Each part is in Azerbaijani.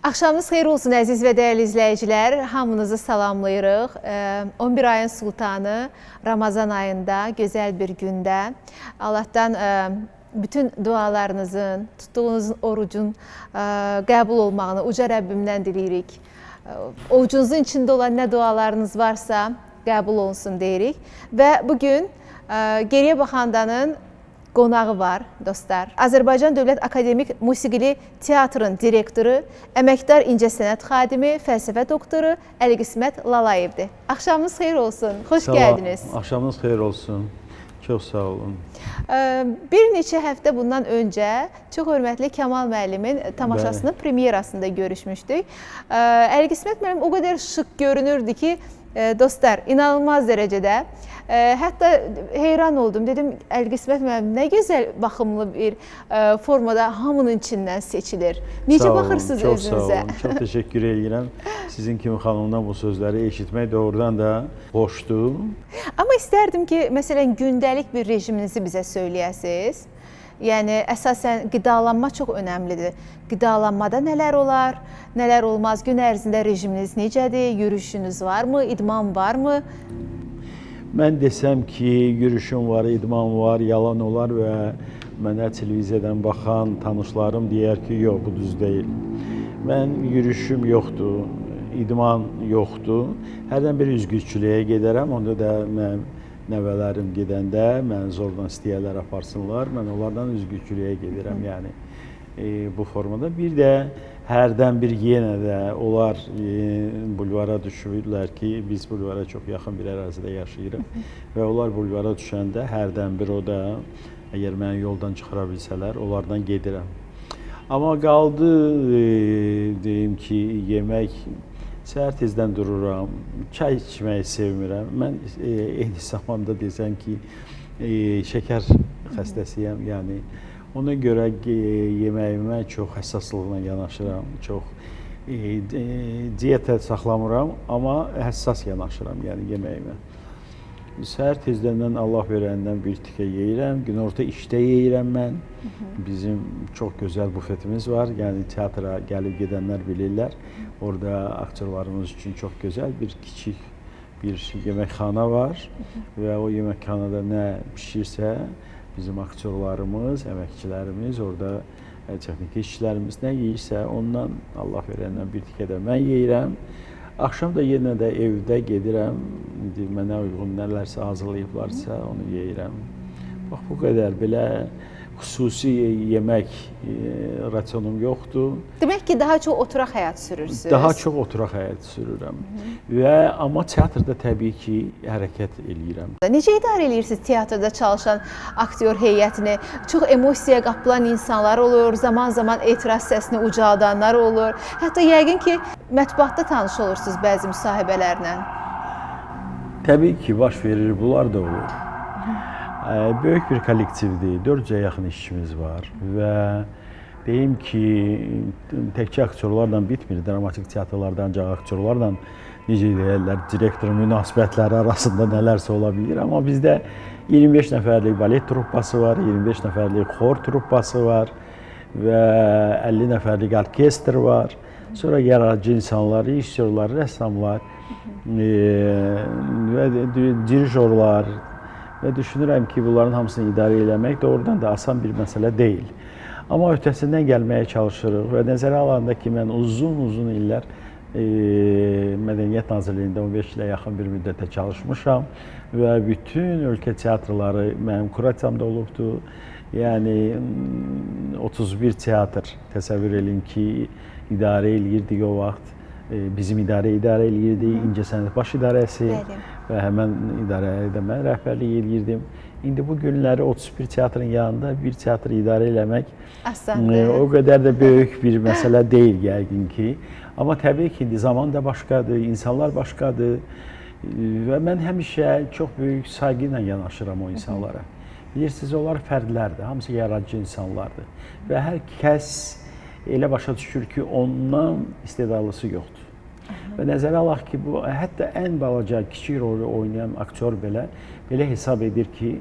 Axşamınız xeyir olsun əziz və dəyərli izləyicilər. Hamınızı salamlayırıq. 11 ayın sultanı Ramazan ayında, gözəl bir gündə Allahdan bütün dualarınızın, tutduğunuz orucun qəbul olmağını uca Rəbbimdən diləyirik. Orucunuzun içində olan nə dualarınız varsa qəbul olsun deyirik. Və bugün Geriyə Baxandanın qonağı var, dostlar. Azərbaycan Dövlət Akademik Musiqili Teatrın direktoru, əməkdar incəsənət xadimi, fəlsəfə doktoru Əli Qismət Lalayevdir. Axşamınız xeyir olsun, xoş gəldiniz. Axşamınız xeyir olsun, çox sağ olun. Bir neçə həftə bundan öncə çox hörmətli Kəmal müəllimin tamaşasının premyerasında görüşmüşdük. Əli Qismət müəllim o qədər şık görünürdü ki, dostlar, inanılmaz dərəcədə. Hətta heyran oldum. Dedim, Əli Qismət müəllim nə gözəl baxımlı bir formada hamının içindən seçilir. Necə baxırsınız özünüzə? Çox sağ olun, çox təşəkkür edirəm. Sizin kimi xanımdan bu sözləri eşitmək doğrudan da xoşdur. Amma istərdim ki, məsələn, gündəlik bir rejiminizi bizə söyləyəsiniz. Yəni, əsasən qidalanma çox önəmlidir. Qidalanmada nələr olar, nələr olmaz? Gün ərzində rejiminiz necədir? Yürüyüşünüz varmı? İdman varmı? Mən desəm ki, yürüyüşüm var, idman var, yalan olar və mənə televiziyadan baxan tanışlarım deyər ki, yox, bu düz deyil. Mən yürüyüşüm yoxdur, idman yoxdur. Hərdən bir üzgüçülüyə gedərəm, onda da mən nəvələrim gedəndə mən zordan istəyərlər aparsınlar, mən onlardan üzgüçülüyə gedirəm, yəni bu formada. Bir də hərdən bir yenə də onlar bulvara düşürlər ki, biz bulvara çox yaxın bir ərazidə yaşayırıq və onlar bulvara düşəndə hərdən bir o da, əgər məni yoldan çıxara bilsələr, onlardan gedirəm. Amma qaldı, deyim ki, yemək, səhər tezdən dururam, çay içməyi sevmirəm. Mən eyni zamanda desəm ki, şəkər xəstəsiyəm, yəni ona görə yeməyimə çox həssaslıqla yanaşıram, çox diyetə saxlamıram, amma həssas yanaşıram, yəni yeməyimə. Səhər tezdən Allah verəndən bir tikə yeyirəm, günorta işdə yeyirəm mən. Bizim çox gözəl bufetimiz var, yəni teatra gəlib gedənlər bilirlər. Orada aktyorlarımız üçün çox gözəl bir kiçik bir yeməkxana var və o yeməkxanada nə pişirsə, bizim aktyorlarımız, əməkçilərimiz, orada texniki işçilərimiz nə yeyirsə, ondan Allah verəndən bir tikə də mən yeyirəm. Axşam da yenə də evdə gedirəm, mənə uyğun nələrsə hazırlayıblarsa, onu yeyirəm. Bax, bu qədər belə xüsusi yemək rasionum yoxdur. Demək ki, daha çox oturaq həyat sürürsünüz. Daha çox oturaq həyat sürürəm. Amma teatrda təbii ki, hərəkət eləyirəm. Necə idarə edirsiniz teatrda çalışan aktyor heyətini? Çox emosiyaya qapılan insanlar olur, zaman-zaman etiraz səsini ucaldanlar olur. Hətta yəqin ki, mətbuatda tanış olursunuz bəzi müsahibələrlə. Təbii ki, baş verir, bunlar da olur. Böyük bir kollektivdir, 400-ə yaxın işçimiz var və deyim ki, təkcə aktyorlarla bitmir, dramatik teatrlarda ancaq aktyorlarla necə deyərlər, direktor münasibətləri arasında nələrsə ola bilir. Amma bizdə 25 nəfərlik balet truppası var, 25 nəfərlik xor truppası var və 50 nəfərlik orkestr var. Sonra yaradıcı insanlar, rejissorlar, rəssamlar və dirijorlar. Və düşünürəm ki, bunların hamısını idarə eləmək doğrudan da asan bir məsələ deyil. Amma öhdəsindən gəlməyə çalışırıq və nəzərə alanda ki, mən uzun illər Mədəniyyət Nazirliyində 15 ilə yaxın bir müddətə çalışmışam və bütün ölkə teatrları mənim kuratsiyamda olubdur. Yəni 31 teatr təsəvvür edin ki, idarə eləyirdik o vaxt. Bizim idarə eləyirdi, İncəsənət Baş İdarəsi və həmən idarəyə də mən rəhbərlik eləyirdim. İndi bu günləri 31 teatrın yanında bir teatr idarə eləmək o qədər də böyük bir məsələ deyil yəqin ki. Amma təbii ki, zaman da başqadır, insanlar başqadır və mən həmişə çox böyük sayğı ilə yanaşıram o insanlara. Bilirsiniz, onlar fərdlərdir, hamısı yaradıcı insanlardır və hər kəs elə başa düşür ki, ondan istedadlısı yoxdur. Və nəzərə alaq ki, bu hətta ən balaca, kiçik rolü oynayan aktyor belə hesab edir ki,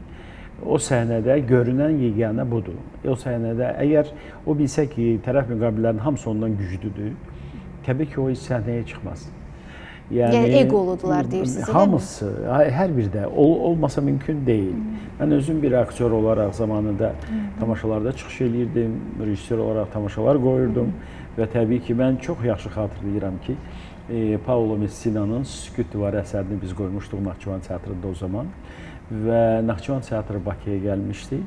o səhnədə görünən yeganə budur. O səhnədə əgər o bilsə ki, tərəf müqabillərin hamısı ondan güclüdür təbii ki, o heç səhnəyə çıxmaz. Yəni eqoludular deyirsiniz, hamısı, hər biri də olmasa mümkün deyil. Mən özüm bir aktyor olaraq zamanında tamaşalarda çıxış eləyirdim, rejissor olaraq tamaşalar qoyurdum və təbii ki, mən çox yaxşı xatırlayıram ki, Paolo Messina'nın Sükut Divarı əsərini biz qoymuşduq Naxçıvan teatrında o zaman və Naxçıvan teatrı Bakıya gəlmişdi.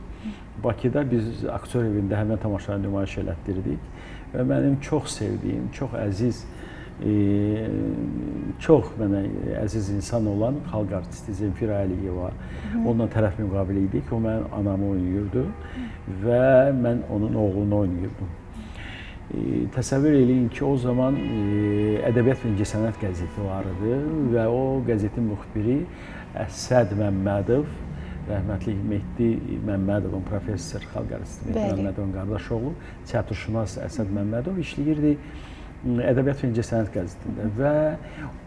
Bakıda biz aktyor evində həmən tamaşanı nümayiş elətdirdik və mənim çox sevdiyim, çox əziz, çox mənə əziz insan olan xalq artisti Zemfira Əliyeva, onunla tərəf müqabili idik. O mənim anamı oynayırdı və mən onun oğlunu oynayırdım. Təsəvvür eləyin ki, o zaman Ədəbiyyat və İncəsənət qəzeti vardı və o qəzetin müxbiri Əsəd Məmmədov, rəhmətli Mehdi Məmmədovun, professor, xalq artisti Mehdi Məmmədovun qardaşoğlu, teatrşünas Əsəd Məmmədov işləyirdi Ədəbiyyat və İncəsənət qəzetində və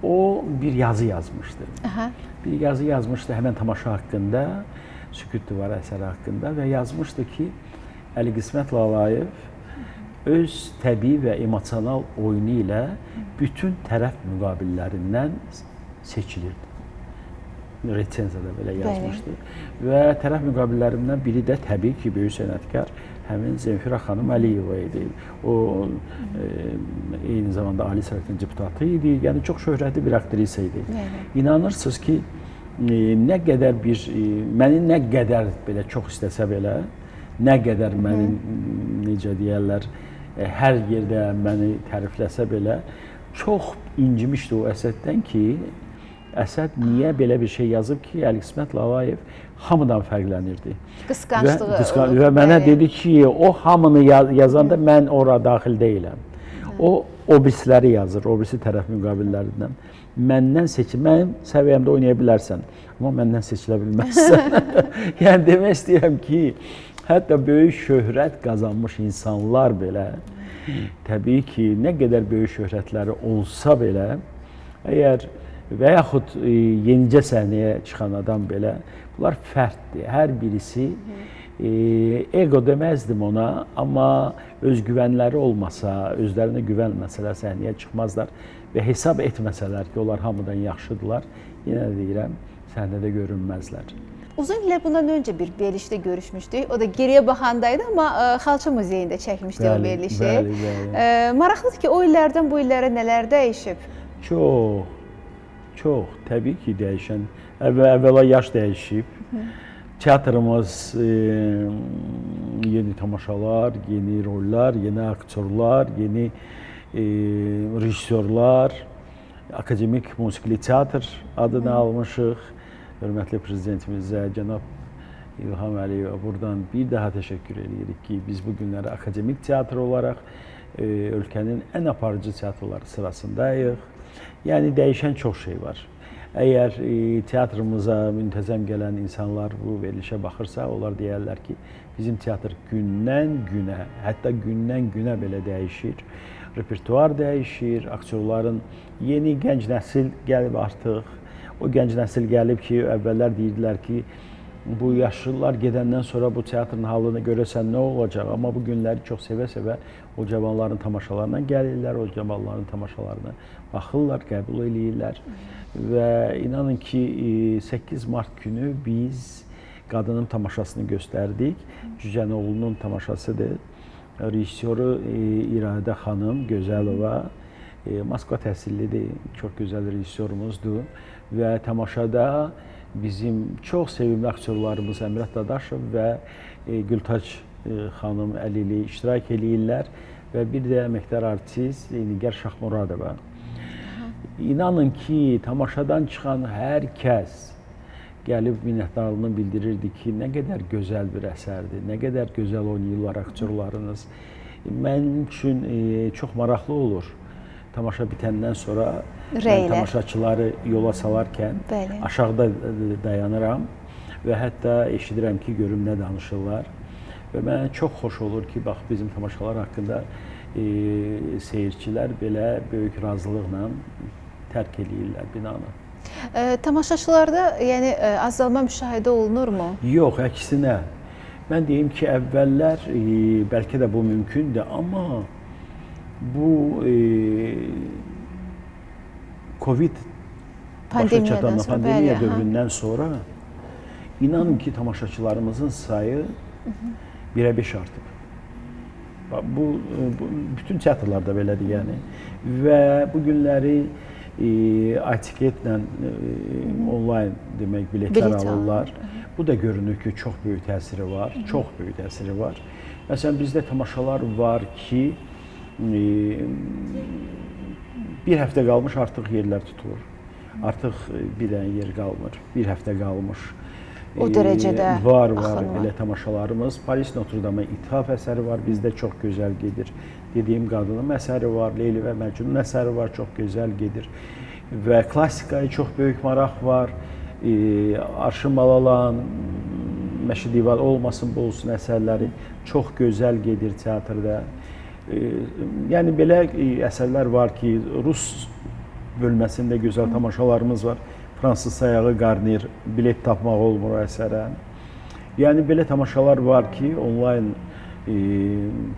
o bir yazı yazmışdı. Bir yazı yazmışdı həmən tamaşa haqqında, Sükut Divarı əsəri haqqında və yazmışdı ki, Əli Qismət Lalayev öz təbii və emosional oyunu ilə bütün tərəf müqabillərindən seçilirdi. Resensiyada belə yazmışdı. Və tərəf müqabillərindən biri də təbii ki, böyük sənətkar həmin Zemfira xanım Əliyeva idi. O eyni zamanda Ali Sovetin deputatı idi. Yəni çox şöhrətli bir aktrisa idi. İnanırsınız ki, nə qədər məni nə qədər belə çox istəsə belə, nə qədər məni necə deyərlər, hər yerdə məni tərifləsə belə, çox incimişdi o Əsəddən ki, Əsəd niyə belə bir şey yazıb ki, Əli Qismət Lalayev hamıdan fərqlənirdi. Qısqanclığı. Və mənə dedi ki, o hamını yazanda mən ora daxil deyiləm. O birisləri yazır, o birisi tərəf müqabillərindən. Məndən seçil, mənim səviyyəmdə oynaya bilərsən, amma məndən seçilə bilməzsən. Yəni demək istəyirəm ki, hətta böyük şöhrət qazanmış insanlar belə, təbii ki, nə qədər böyük şöhrətləri olsa belə, əgər və yaxud yenicə səhnəyə çıxan adam belə, bunlar fərddir. Hər birisi ego deməzdim ona, amma özgüvənləri olmasa, özlərinə güvənməsələr səhnəyə çıxmazlar və hesab etməsələr ki, onlar hamıdan yaxşıdırlar, yenə də deyirəm, səhnədə görünməzlər. Uzun illər bundan öncə bir verilişdə görüşmüşdük. O da geriyə baxandaydı, amma Xalça Muzeyində çəkmişdi o verilişi. Maraqlıdır ki, o illərdən bu illərə nələr dəyişib? Çox, təbii ki, dəyişən. Əvvəla yaş dəyişib. Teatrımız yeni tamaşalar, yeni rollar, yeni aktyorlar, yeni rejissorlar, akademik musiqili teatr adını almışıq. Hörmətli prezidentimizə, cənab İlham Əliyevə buradan bir daha təşəkkür edirik ki, biz bu günləri akademik teatr olaraq ölkənin ən aparıcı teatrları sırasındayıq. Yəni dəyişən çox şey var. Əgər teatrımıza müntəzəm gələn insanlar bu verilişə baxırsa, onlar deyərlər ki, bizim teatr gündən günə, hətta gündən günə belə dəyişir. Repertuar dəyişir, aktyorların yeni gənc nəsil gəlib artıq. O gənc nəsil gəlib ki, əvvəllər deyirdilər ki, bu yaşlılar gedəndən sonra bu teatrın halını görəsən nə olacaq? Amma bu günləri çox sevə-sevə o cavanların tamaşalarına gəlirlər, o cavanların tamaşalarına baxırlar, qəbul eləyirlər. Və inanın ki, 8 mart günü biz qadının tamaşasını göstərdik. Cücənoğlu'nun tamaşasıdır. Rejissoru İradə xanım Gözəlova, Moskva təhsillidir, çox gözəl rejissorumuzdur. Və tamaşada bizim çox sevimli aktyorlarımız Əmrah Dadaşov və Gültac xanım Əlili iştirak eləyirlər və bir də əməkdar artist Nigar Şahmuradova. İnanın ki, tamaşadan çıxan hər kəs gəlib minnətdarlığını bildirirdi ki, nə qədər gözəl bir əsərdir, nə qədər gözəl oynayırlar aktyorlarınız. Mənim üçün çox maraqlı olur. Tamaşa bitəndən sonra mən tamaşaçıları yola salarkən aşağıda dayanıram və hətta eşidirəm ki, görüm nə danışırlar. Və mənə çox xoş olur ki, bax, bizim tamaşalar haqqında seyircilər belə böyük razılıqla tərk eləyirlər binanı. Tamaşaçılarda yəni azalma müşahidə olunurmu? Yox, əksinə. Mən deyim ki, əvvəllər bəlkə də bu mümkündür, amma bu Covid başa çatan pandemiya dövründən sonra inanın ki tamaşaçılarımızın sayı 1'e 5 artıb. Bu bütün teatrlarda belədir yəni. Və bu günləri etiketlə onlayn demək biletlər alırlar. Bu da görünür ki çox böyük təsiri var, çox böyük təsiri var. Məsələn bizdə tamaşalar var ki bir həftə qalmış artıq yerlər tutulur. Artıq bir dənə yer qalmır. Bir həftə qalmış. O dərəcədə var belə tamaşalarımız. Paris Notre-Dame İthaf əsəri var, bizdə çox gözəl gedir. Dediyim qadının əsəri var, Leyli və Məcnun əsəri var, çox gözəl gedir. Və klassikaya çox böyük maraq var. Arşın Malalan, Məşid Divar olmasın, bu olsun əsərləri çox gözəl gedir teatrda. Yəni belə əsərlər var ki, Rus bölməsində gözəl tamaşalarımız var. Fransız sayağı Garnir, bilet tapmaq olmur o əsərə. Yəni belə tamaşalar var ki, onlayn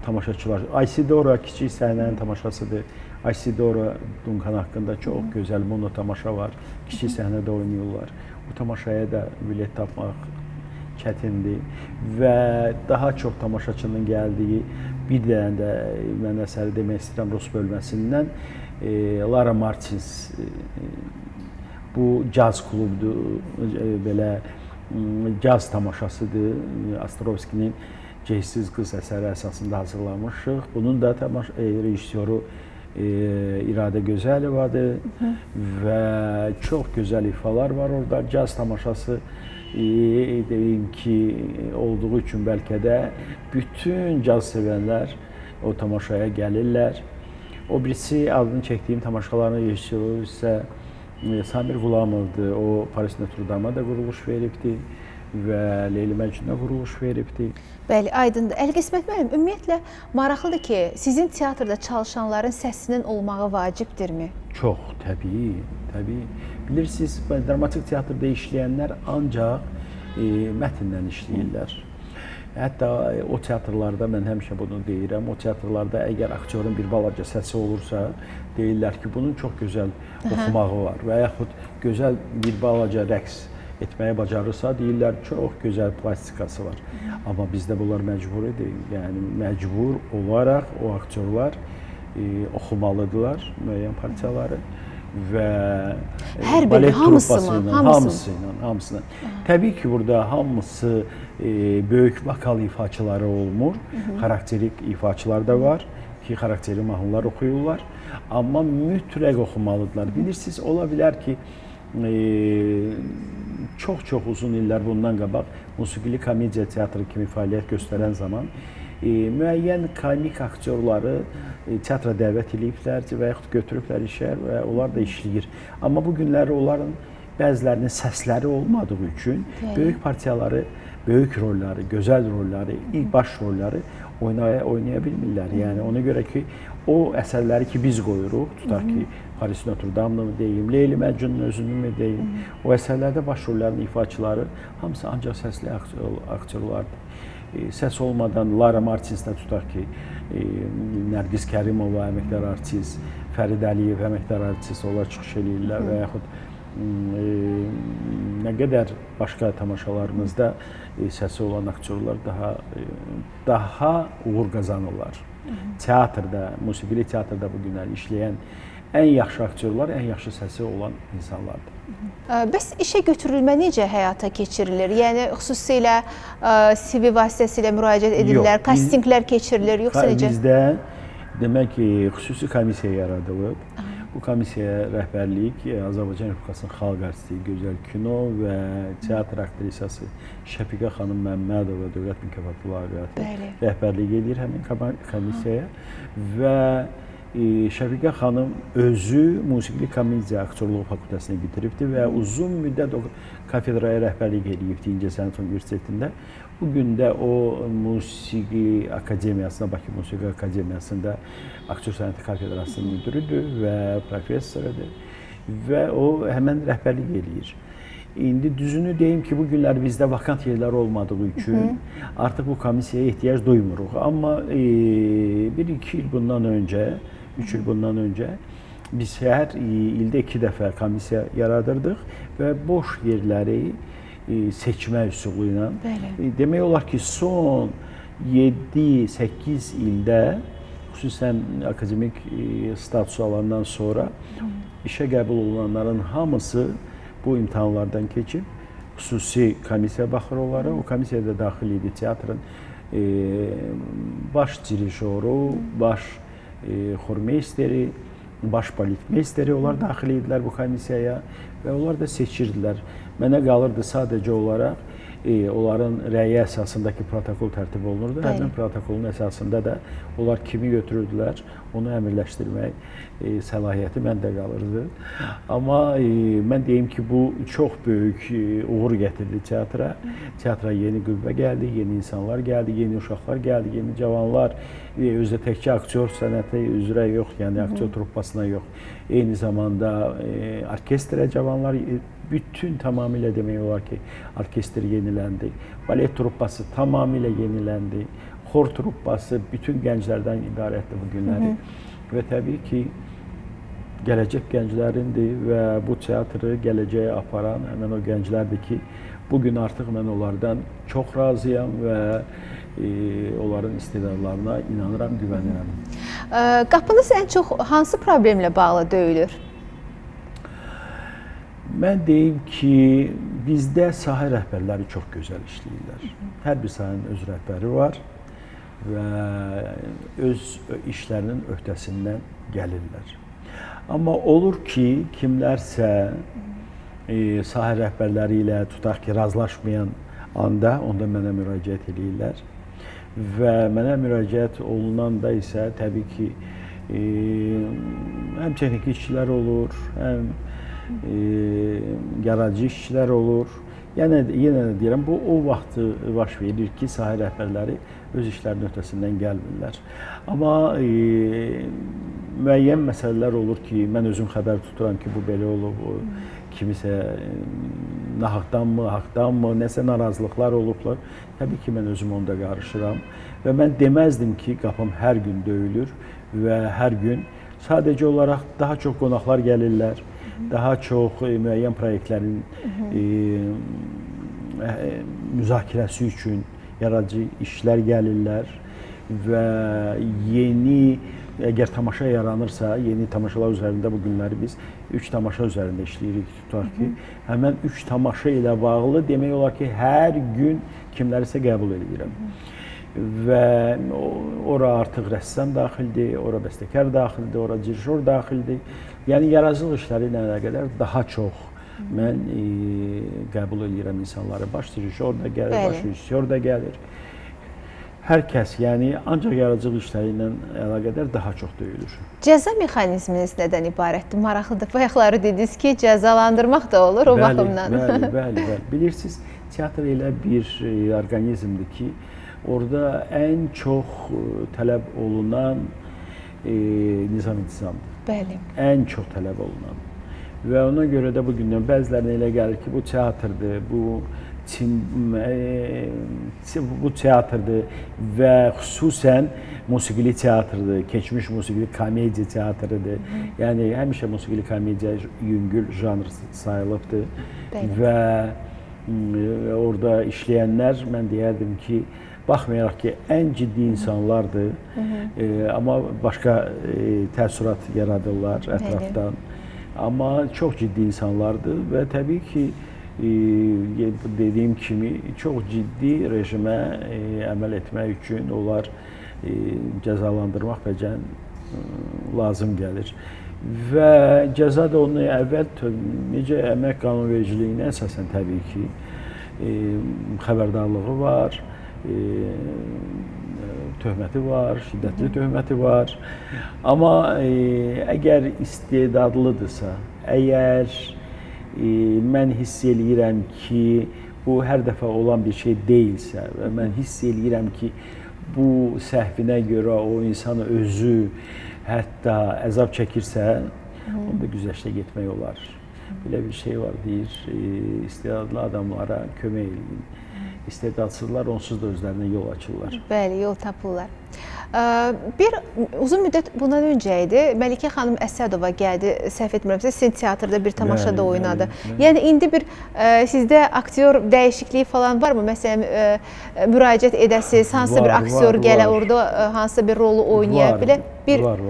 tamaşaçılar. Isidora kiçik səhnənin tamaşasıdır. Isidora Duncan haqqında çox gözəl mono tamaşa var. Kiçik səhnədə oynayırlar. Bu tamaşaya da bilet tapmaq çətindir və daha çox tamaşaçının gəldiyi bir dənə də mən əsəri demək istəyirəm Rus bölməsindən Lara Martins bu caz klubdur, belə caz tamaşasıdır. Astrovskinin Ceysiz qız əsəri əsasında hazırlamışıq. Bunun da rejissoru İradə Gözəlivadır və çox gözəl ifalar var orada. Caz tamaşası deyim ki, olduğu üçün bəlkə də bütün caz sevənlər o tamaşaya gəlirlər. O birisi adını çəkdiyim tamaşaların rejissoru isə Samir Qulamovdur. O Paris Notre-Dame'a da quruluş veribdi və Leyli Məcnun'a quruluş veribdi. Bəli, aydındır. Əlqismət müəllim, ümumiyyətlə maraqlıdır ki, sizin teatrda çalışanların səsinin olmağı vacibdirmi? Çox, təbii, təbii. Bilirsiniz, dramatik teatrda işləyənlər ancaq mətndən işləyirlər. Hətta o teatrlarda, mən həmişə bunu deyirəm, o teatrlarda əgər aktyorun bir balaca səsi olursa, deyirlər ki, bunun çox gözəl oxumağı var və yaxud gözəl bir balaca rəqs etməyi bacarırsa, deyirlər çox gözəl plastikası var. Amma bizdə bunlar məcbur edir. Yəni, məcbur olaraq o aktyorlar oxumalıdırlar müəyyən partiyaları və balet hamısını. Təbii ki, burada hamısı böyük vokal ifaçıları olmur. Xarakterik ifaçılar da var ki, xarakteri mahnılar oxuyurlar. Amma mütləq oxumalıdırlar. Bilirsiniz, ola bilər ki, çox uzun illər bundan qabaq musiqili komediya teatrı kimi fəaliyyət göstərən zaman müəyyən komik aktyorları teatra dəvət ediblər və yaxud götürüblər işə və onlar da işləyir. Amma bu günləri onların bəzilərinin səsləri olmadığı üçün böyük partiyaları, böyük rolları, gözəl rolları, ilk baş rolları oynaya bilmirlər. Yəni ona görə ki, o əsərləri ki biz qoyuruq, tutaq ki, Paris Notre-Dame'ı mı deyim, Leyli Məcnun'un özünü mü deyim, o əsərlərdə baş rolların ifaçıları hamısı ancaq səsli aktyorlardır. Səs olmadan Lara Martins'də tutaq ki, Nərgiz Kərimova əməkdar artist, Fərid Əliyev əməkdar artist onlar çıxış edirlər və yaxud nə qədər başqa tamaşalarımızda səsi olan aktyorlar daha uğur qazanırlar. Teatrda, musiqili teatrda bu günlər işləyən ən yaxşı aktyorlar, ən yaxşı səsi olan insanlardır. Bəs işə götürülmə necə həyata keçirilir? Yəni, xüsusilə CV vasitəsilə müraciət edirlər, kastinqlər keçirilir, yoxsa necə? Bizdə demək ki, xüsusi komissiya yaradılıb. Bu komissiyaya rəhbərlik Azərbaycan Respublikasının xalq artisti, gözəl kino və teatr aktrisası Şəfiqə xanım Məmmədova dövlət mükafatı laureatı rəhbərlik edir həmin komissiyaya və Şəfiqə xanım özü musiqili komediya aktyorluğu fakültəsini bitiribdi və uzun müddət o kafedraya rəhbərlik edibdi İncəsənət Universitetində. Bugün də o musiqi akademiyasında, Bakı Musiqi Akademiyasında aktyor sənəti kafedrasının müdürüdür və professorudur və o həmən rəhbərlik edir. İndi düzünü deyim ki, bu günlər bizdə vakant yerlər olmadığı üçün artıq bu komissiyaya ehtiyac duymuruq. Amma 1-2 il bundan öncə 3 il bundan öncə. Biz hər ildə 2 dəfə komissiya yaradırdıq və boş yerləri seçmə üsulu ilə. Demək olar ki, son 7-8 ildə, xüsusən akademik status alandan sonra işə qəbul olunanların hamısı bu imtahanlardan keçib, xüsusi komissiya baxır onlara. O komissiyada daxil idi teatrın baş dirijoru, baş xormeysteri, baş baletmeysteri, onlar daxil idilər bu komissiyaya və onlar da seçirdilər. Mənə qalırdı sadəcə olaraq onların rəyi əsasındakı protokol tərtib olunurdu. Həmin protokolun əsasında da onlar kimi götürürdülər, onu əmrləşdirmək səlahiyyəti məndə qalırdı. Amma mən deyim ki, bu çox böyük uğur gətirdi teatra. Teatra yeni qüvvə gəldi, yeni insanlar gəldi, yeni uşaqlar gəldi, yeni cavanlar. Özdə təkcə aktyor sənəti üzrə yox, yəni aktyor truppasına yox. Eyni zamanda orkestrə cavanlar, bütün tamamilə demək olar ki, orkestr yeniləndi. Balet truppası tamamilə yeniləndi. Xor truppası bütün gənclərdən ibarətdir bu günləri. Və təbii ki, gələcək gənclərindir və bu teatrı gələcəyə aparan həmin o gənclərdir ki, bugün artıq mən onlardan çox razıyam və onların istedadlarına inanıram, güvənirəm. Qapınız ən çox hansı problemlə bağlı döyülür? Mən deyim ki, bizdə sahə rəhbərləri çox gözəl işləyirlər. Hər bir sahənin öz rəhbəri var və öz işlərinin öhdəsindən gəlirlər. Amma olur ki, kimlərsə sahə rəhbərləri ilə tutaq ki, razılaşmayan anda, onda mənə müraciət edirlər. Və mənə müraciət olunanda isə təbii ki, həm texniki işçilər olur, həm yaradıcı işçilər olur. Yenə də deyirəm, bu o vaxt baş verir ki, sahə rəhbərləri öz işlərinin öhdəsindən gəlmirlər. Amma müəyyən məsələlər olur ki, mən özüm xəbər tuturam ki, bu belə olub, kimisə nahaqdanmı, haqdanmı, nəsə narazılıqlar olublar. Təbii ki, mən özüm onda qarışıram və mən deməzdim ki, qapım hər gün döyülür və hər gün sadəcə olaraq daha çox qonaqlar gəlirlər, daha çox müəyyən proyektlərin müzakirəsi üçün yaradıcı işlər gəlirlər və yeni, əgər tamaşa yaranırsa, yeni tamaşalar üzərində bu günləri biz 3 tamaşa üzərində işləyirik, tutaq ki, həmən 3 tamaşa ilə bağlı demək olar ki, hər gün kimlərisə qəbul edirəm. Və ora artıq rəssam daxildir, ora bəstəkar daxildir, ora dirijor daxildir. Yəni, yaradıcılıq işləri ilə əlaqədar daha çox mən qəbul edirəm insanları. Baş dirijor da gəlir, baş rejissor da gəlir. Hər kəs, yəni ancaq yaradıcılıq işləri ilə əlaqədar daha çox döyülür. Cəza mexanizminiz nədən ibarətdir? Maraqlıdır. Bayaqları dediniz ki, cəzalandırmaq da olur o baxımdan. Bəli. Bilirsiniz, teatr elə bir orqanizmdir ki, orada ən çox tələb olunan nizam-intizamdır. Bəli. Ən çox tələb olunan. Və ona görə də bugündən bəzilərinə elə gəlir ki, bu teatrdır, bu teatrdır və xüsusən musiqili teatrdır, keçmiş musiqili komediya teatrıdır. Yəni, həmişə musiqili komediya yüngül janr sayılıbdır. Və orada işləyənlər, mən deyərdim ki, baxmayaraq ki, ən ciddi insanlardır, amma başqa təəssürat yaradırlar ətrafdan. Amma çox ciddi insanlardır və təbii ki, dediyim kimi, çox ciddi rejimə əməl etmək üçün onlar cəzalandırmaq bəcən lazım gəlir. Və cəza da onun əvvəl necə əmək qanunvericiliyinə əsasən təbii ki, xəbərdarlığı var, töhməti var, şiddətli töhməti var. Amma əgər istedadlıdırsa, əgər mən hiss eləyirəm ki, bu hər dəfə olan bir şey deyilsə və mən hiss eləyirəm ki, bu səhvinə görə o insan özü hətta əzab çəkirsə, onda güzəştə getmək olar. Belə bir şey var, deyir, istedadlı adamlara kömək eləyin. İstedadsızlar onsuz da özlərinə yol açırlar. Bəli, yol tapırlar. Bir uzun müddət bundan öncə idi. Məlikə xanım Əsədova gəldi, səhv etmirəmsə, sizin teatrda bir tamaşada oynadı. Yəni indi bir sizdə aktyor dəyişikliyi falan varmı? Məsələn, müraciət edəsiz, hansısa bir aktyor gələ orada hansısa bir rolu oynaya bilər? Var.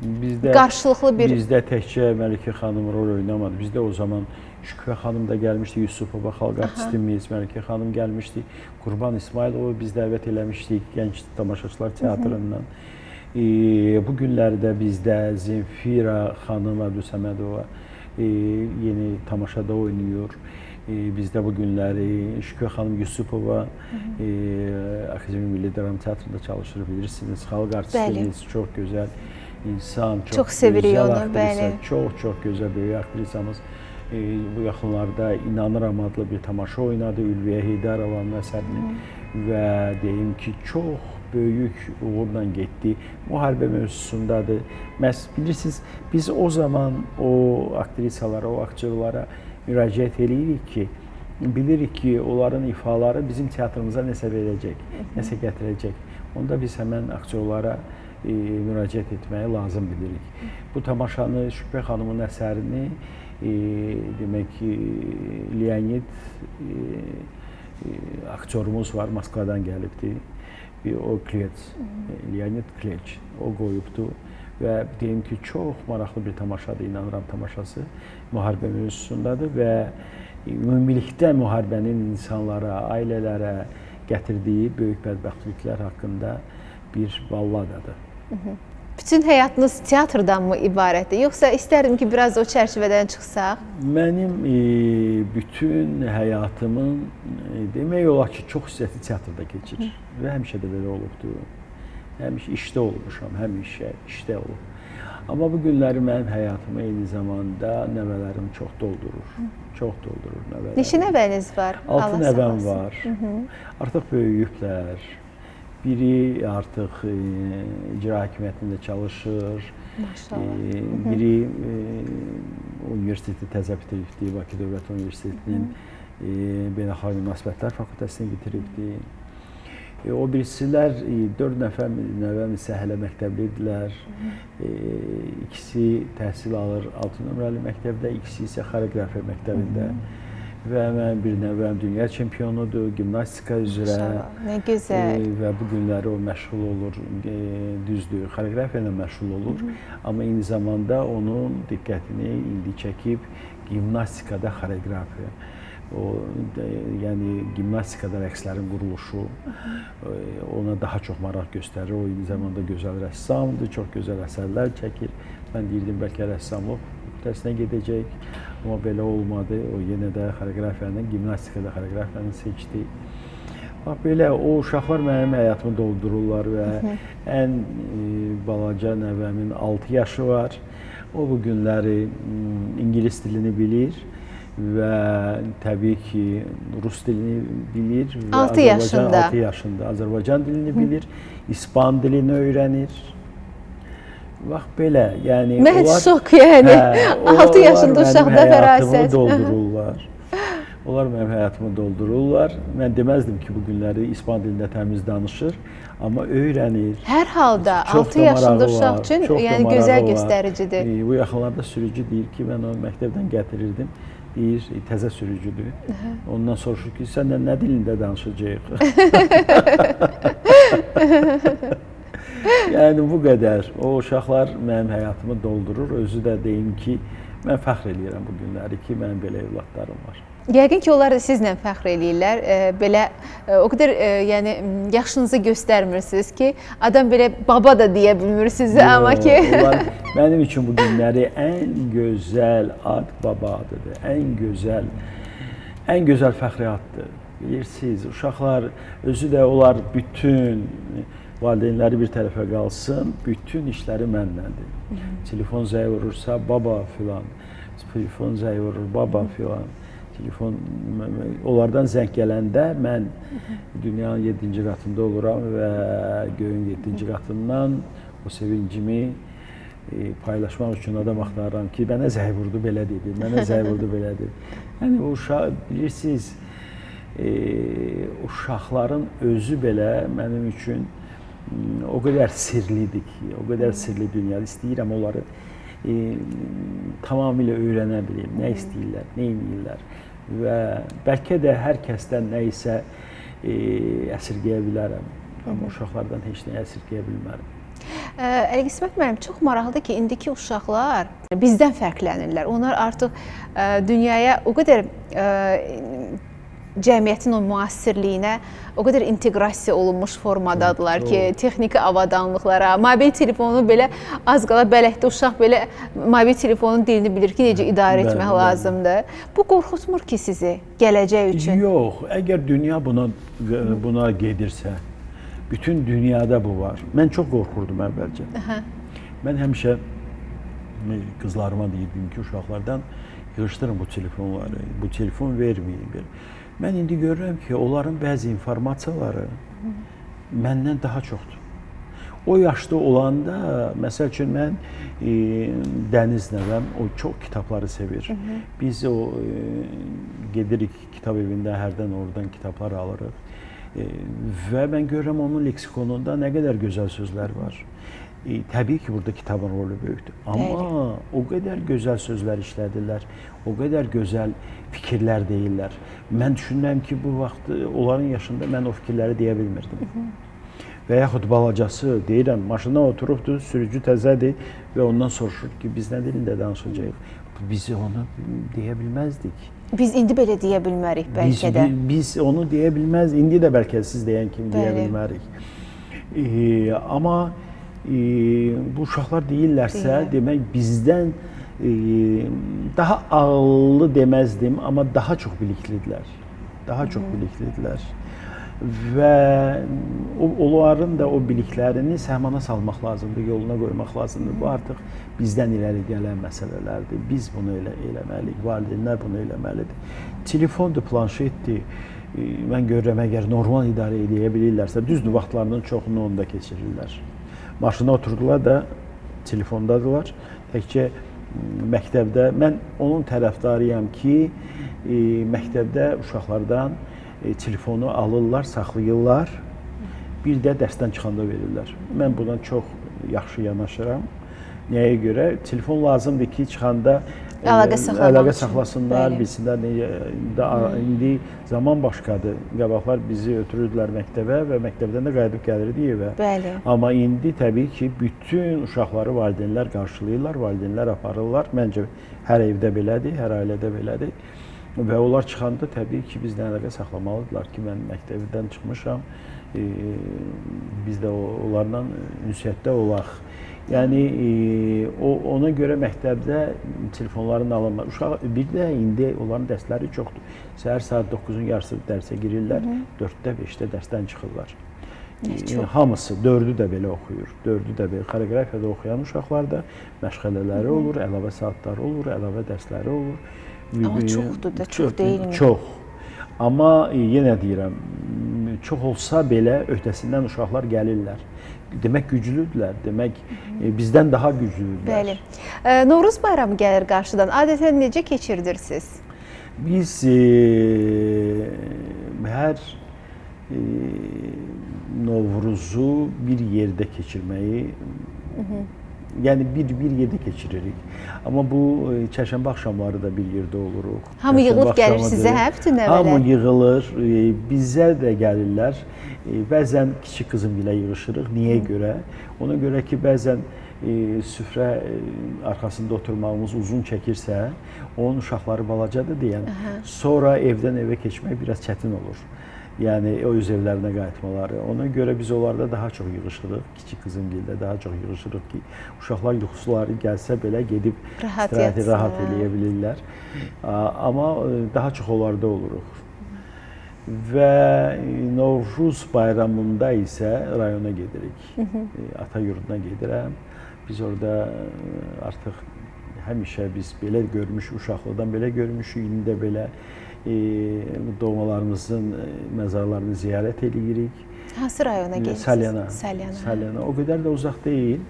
Bizdə qarşılıqlı bir bizdə təkcə Məlikə xanım rol oynamadı. Bizdə o zaman Şükrə xanım da gəlmişdi, Yusupova xalq artistimiz, Məlikə xanım gəlmişdi. Qurban İsmailovu biz dəvət eləmişdik Gənc Tamaşaçılar Teatrından. Bu günlərdə bizdə Zemfira xanım Əbdülsəmədova yeni tamaşada oynayır. Bizdə bu günləri Şükrə xanım Yusupova Akademiya Milli Dram Teatrında çalışır, bilirsiniz. Xalq artistimiz, çox gözəl insan, çox sevirik gözəl onu, aktrisa, çox gözəl böyük aktrisamız. Bu yaxınlarda İnanıram adlı bir tamaşa oynadı Ülviyə Heydərovanın əsərini və deyim ki, çox böyük uğurla getdi. Müharibə mövzusundadır. Bilirsiniz, biz o zaman o aktrisalara, o aktyorlara müraciət edirik ki, bilirik ki, onların ifaları bizim teatrımıza nəsə verəcək, nəsə gətirəcək. Onda biz həmən aktyorlara müraciət etməyi lazım bilirik. Bu tamaşanı, Şükrə xanımın əsərini demək ki, Leonid aktyorumuz var, Moskvadan gəlibdi. O Leonid Kleç, o qoyubdu və deyim ki, çox maraqlı bir tamaşadır, İnanıram tamaşası. Müharibə mövzusundadır və ümumilikdə müharibənin insanlara, ailələrə gətirdiyi böyük bədbəxtliklər haqqında bir balladadır. Bütün həyatınız teatrdan mı ibarətdir? Yoxsa istərdim ki, biraz o çərçivədən çıxsaq? Mənim bütün həyatımın demək olar ki, çox hissəsi teatrda keçir və həmişə də belə olubdur. Həmişə işdə olmuşam, həmişə işdə olub. Amma bu günləri mənim həyatımı eyni zamanda nəvələrim çox doldurur. Çox doldurur nəvələrim. Neçə nəvəniz var? 6 nəvəm var. Artıq böyüyüblər. Biri artıq icra hakimiyyətində çalışır. Biri universiteti təzə bitiribdi, Bakı Dövlət Universitetinin Beynəlxalq Münasibətlər Fakültəsini bitiribdi. O birisilər 4 nəfər nəvəm isə hələ məktəblidirlər. İkisi təhsil alır 6 nömrəli məktəbdə, ikisi isə xoreografiya məktəbində. Və mən bir nəvəm dünya çempionudur, gimnastika üzrə. Nə gözəl. Və bu günləri o məşğul olur, düzdür, xoreografiya ilə məşğul olur. Amma eyni zamanda onun diqqətini indi çəkib gimnastikada xoreografiya. Yəni gimnastikada rəqslərin quruluşu ona daha çox maraq göstərir. O eyni zamanda gözəl rəssamdır, çox gözəl əsərlər çəkir. Mən deyirdim, bəlkə rəssamlıq fakültəsinə gedəcək, amma belə olmadı. O yenə də xoreografiyanın, gimnastikada xoreografiyanı seçdi. Bax, belə o uşaqlar mənim həyatımı doldururlar və ən balaca nəvəmin 6 yaşı var. O bu günləri ingilis dilini bilir və təbii ki, rus dilini bilir. 6 yaşında. 6 yaşında Azərbaycan dilini bilir, İspan dilini öyrənir. Bax, belə, yəni mən şok, yəni 6 yaşında uşaqda fərasət. Onlar mənim həyatımı doldururlar. Mən deməzdim ki, bu günləri İspan dilində təmiz danışır, amma öyrənir. Hər halda 6 yaşında uşaq üçün yəni gözəl göstəricidir. Bu yaxınlarda sürücü deyir ki, mən onu məktəbdən gətirirdim. Deyir, təzə sürücüdür. Ondan soruşur ki, səndən nə dilində danışacaq? Yəni bu qədər. O uşaqlar mənim həyatımı doldurur. Özü də deyim ki, mən fəxr eləyirəm bu günləri ki, mənim belə evlatlarım var. Yəqin ki, onlar da sizlə fəxr eləyirlər. Belə o qədər yəni yaşınızı göstərmirsiniz ki, adam belə baba da deyə bilmir sizə, amma ki onlar mənim üçün bu günləri ən gözəl ad baba adıdır. Ən gözəl fəxri addır. Bilirsiniz, uşaqlar özü də onlar bütün valideynləri bir tərəfə qalsın, bütün işləri mənləndir. Telefon zəng vurursa, baba filan. Telefon zəng vurur, baba filan. Onlardan zəng gələndə mən dünyanın 7-ci qatında oluram və göyün 7-ci qatından o sevincimi paylaşmaq üçün adam axtarıram ki, mənə zəng vurdu, belə dedi, mənə zəng vurdu, belə dedi. Yəni, uşaq, bilirsiniz, uşaqların özü belə mənim üçün o qədər sirlidir ki, o qədər sirli dünya. İstəyirəm onları tamamilə öyrənə bilim, nə istəyirlər, nə edirlər və bəlkə də hər kəsdən nə isə əsirgəyə bilərəm, amma uşaqlardan heç nə əsirgəyə bilmərəm. Əli-Qismət müəllim, çox maraqlıdır ki, indiki uşaqlar bizdən fərqlənirlər. Onlar artıq dünyaya o qədər cəmiyyətin o müasirliyinə o qədər inteqrasiya olunmuş formadadırlar ki, texniki avadanlıqlara, mobil telefonu belə az qala bələddə uşaq belə mobil telefonun dilini bilir ki, necə idarə etmək lazımdır. Bu qorxutmur ki sizi gələcək üçün? Yox, əgər dünya buna gedirsə, bütün dünyada bu var. Mən çox qorxurdum əvvəlcə. Mən həmişə qızlarıma deyirdim ki, uşaqlardan yığışdırın bu telefonları, bu telefon verməyin. Mən indi görürəm ki, onların bəzi informasiyaları məndən daha çoxdur. O yaşda olanda, məsəl üçün mən Dəniz nəvəm, o çox kitabları sevir. Biz gedirik kitab evində, hərdən oradan kitablar alırıq və mən görürəm onun leksikonunda nə qədər gözəl sözlər var. Təbii ki, burada kitabın rolu böyükdür. Amma o qədər gözəl sözlər işlədirlər, o qədər gözəl fikirlər deyirlər. Mən düşünürəm ki, bu vaxt onların yaşında mən o fikirləri deyə bilmirdim. Və yaxud balacası deyirəm, maşından oturubdur, sürücü təzədir və ondan soruşur ki, biz nə dilində danışacağıq? Biz onu deyə bilməzdik. Biz indi belə deyə bilmərik bəlkə də. Biz onu deyə bilməz, indi də bəlkə siz deyən kimi deyə bilmərik. Amma bu uşaqlar deyirlərsə, demək bizdən daha ağıllı deməzdim, amma daha çox biliklidirlər. Daha çox biliklidirlər. Və onların da o biliklərini səhmana salmaq lazımdır, yoluna qoymaq lazımdır. Bu artıq bizdən irəli gələn məsələlərdir. Biz bunu eləməliyik, valideynlər bunu eləməlidir. Telefondur, planşetdir. Mən görürəm, əgər normal idarə edə bilirlərsə, düzdür, vaxtlarının çoxunu onda keçirirlər. Maşına oturdular da telefondadırlar. Təkcə məktəbdə, mən onun tərəfdarıyam ki, məktəbdə uşaqlardan telefonu alırlar, saxlayırlar, bir də dərsdən çıxanda verirlər. Mən buna çox yaxşı yanaşıram. Nəyə görə? Telefon lazımdır ki, çıxanda əlaqə saxlasınlar, bilsinlər. İndi zaman başqadır. Qabaqlar bizi ötürürdülər məktəbə və məktəbdən də qayıdıb gəlirdik evə. Amma indi təbii ki, bütün uşaqları valideynlər qarşılayırlar, valideynlər aparırlar. Məncə, hər evdə belədir, hər ailədə belədir. Və onlar çıxanda təbii ki, bizdən əlaqə saxlamalıdırlar ki, mən məktəbdən çıxmışam, biz də onlarla ünsiyyətdə olaq. Yəni, ona görə məktəbdə telefonların alınması. Bir də indi onların dərsləri çoxdur. Səhər saat 9-un yarısı dərsə girirlər, 4-də, 5-də dərsdən çıxırlar. Hamısı, 4-ü də belə oxuyur. 4-ü də belə. Xoreografiyada oxuyan uşaqlar da məşğələləri olur, əlavə saatları olur, əlavə dərsləri olur. Amma çoxdur da, çox deyilmi? Çox. Amma yenə deyirəm, çox olsa belə öhdəsindən uşaqlar gəlirlər. Demək güclüdürlər, demək bizdən daha güclüdürlər. Bəli. Novruz bayramı gəlir qarşıdan. Adətən necə keçirdirsiniz? Biz hər Novruzu bir yerdə keçirməyi, yəni bir yerdə keçiririk. Amma bu çərşənbə axşamları da bir yerdə oluruq. Hamı yığılıb gəlir sizə, hə, bütün nəvələr? Hamı yığılır, bizə də gəlirlər. Bəzən kiçik qızım ilə yığışırıq. Niyə görə? Ona görə ki, bəzən süfrə arxasında oturmağımız uzun çəkirsə, onun uşaqları balacadır deyən, sonra evdən evə keçmək biraz çətin olur. Yəni, o öz evlərinə qayıtmaları. Ona görə biz onlarda daha çox yığışırıq. Kiçik qızım ilə daha çox yığışırıq ki, uşaqlar yuxusuları gəlsə belə gedib istirahəti rahat eləyə bilirlər. Amma daha çox onlarda oluruq. Və Novruz bayramında isə rayona gedirik. Ata yurduna gedirəm. Biz orada artıq həmişə biz belə görmüşük, uşaqlıqdan belə görmüşük, indi də belə doğmalarımızın məzarlarını ziyarət edirik. Hansı rayona gedirsiniz? Salyana. O qədər də uzaq deyil,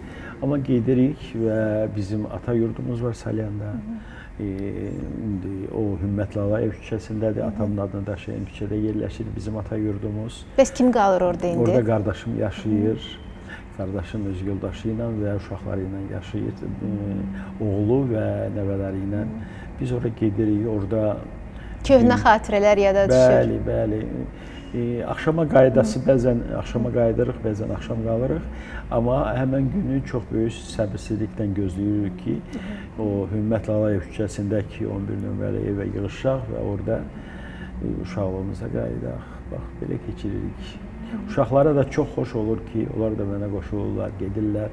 amma gedirik və bizim ata yurdumuz var Salyanda. İndi o Hümmət Lalayev küçəsindədir. Atamın adını daşıyan küçədə yerləşir bizim ata yurdumuz. Bəs kim qalır orada indi? Orada qardaşım yaşayır. Qardaşım öz yoldaşı ilə və uşaqları ilə yaşayır. Oğlu və nəvələri ilə. Biz ora gedirik, orada Köhnə xatirələr yada düşür. Bəli, bəli. Axşama qaydası bəzən axşama qayıdırıq, bəzən axşam qalırıq. Amma həmən günü çox böyük səbirsizliklə gözləyirik ki, o Hümmət Lalayev küçəsindəki 11 nömrəli evə yığışaq və orada uşaqlığımıza qayıdaq. Bax, belə keçiririk. Uşaqlara da çox xoş olur ki, onlar da mənə qoşulurlar, gedirlər.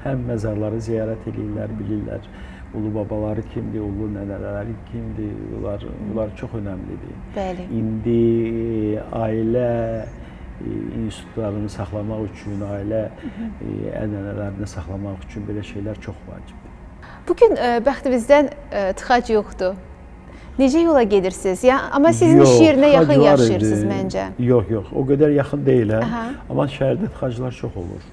Həm məzarları ziyarət edirlər, bilirlər. Ulu babaları kimdir, ulu nənələri kimdir, bunlar çox önəmlidir. Bəli. İndi ailə institutlarını saxlamaq üçün, ailə ənənələrini saxlamaq üçün belə şeylər çox vacibdir. Bugün bəxtimizdən tıxac yoxdur. Necə yola gedirsiniz? Amma sizin iş yerinə yaxın yaşayırsınız məncə. Yox, o qədər yaxın deyiləm. Amma şəhərdə tıxaclar çox olur.